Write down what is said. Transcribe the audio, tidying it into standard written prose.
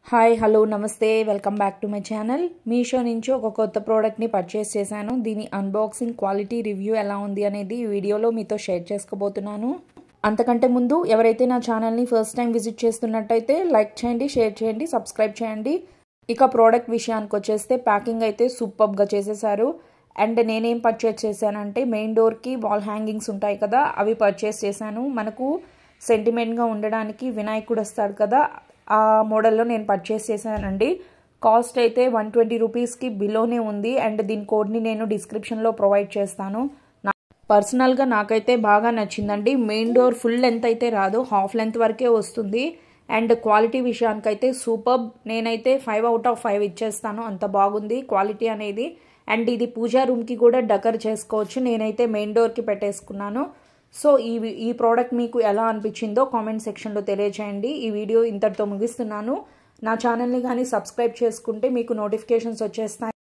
Hi hello నమస్తే welcome back to my channel. Meesho నుంచి ఒక కొత్త ప్రోడక్ట్ని పర్చేస్ చేశాను. దీని అన్బాక్సింగ్ క్వాలిటీ రివ్యూ ఎలా ఉంది అనేది ఈ వీడియోలో మీతో షేర్ చేసుకోబోతున్నాను. అంతకంటే ముందు ఎవరైతే నా ఛానల్ని ఫస్ట్ టైం విజిట్ చేస్తున్నట్టయితే లైక్ చేయండి, షేర్ చేయండి, సబ్స్క్రైబ్ చేయండి. ఇక ప్రోడక్ట్ విషయానికి వచ్చేస్తే ప్యాకింగ్ అయితే సూపర్గా చేసేసారు. అండ్ నేనేం పర్చేస్ చేశానంటే మెయిన్ డోర్కి వాల్ హ్యాంగింగ్స్ ఉంటాయి కదా, అవి పర్చేస్ చేశాను. మనకు సెంటిమెంట్గా ఉండడానికి వినాయకుడు వస్తాడు కదా, ఆ మోడల్లో నేను పర్చేస్ చేశానండి. కాస్ట్ అయితే 120 రూపీస్కి బిలోనే ఉంది. అండ్ దీని కోడ్ని నేను డిస్క్రిప్షన్లో ప్రొవైడ్ చేస్తాను. పర్సనల్గా నాకైతే బాగా నచ్చిందండి. మెయిన్ డోర్ ఫుల్ లెంత్ అయితే రాదు, హాఫ్ లెంత్ వరకే వస్తుంది. అండ్ క్వాలిటీ విషయానికైతే సూపర్. నేనైతే 5 out of 5 ఇచ్చేస్తాను, అంత బాగుంది క్వాలిటీ అనేది. అండ్ ఇది పూజా రూమ్కి కూడా డెకర్ చేసుకోవచ్చు. నేనైతే మెయిన్ డోర్కి పెట్టేసుకున్నాను. సో ఈ ప్రోడక్ట్ మీకు ఎలా అనిపించిందో కామెంట్ సెక్షన్లో తెలియజేయండి. ఈ వీడియో ఇంతటితో ముగిస్తున్నాను. నా ఛానల్ని కానీ సబ్స్క్రైబ్ చేసుకుంటే మీకు నోటిఫికేషన్స్ వచ్చేస్తాయి.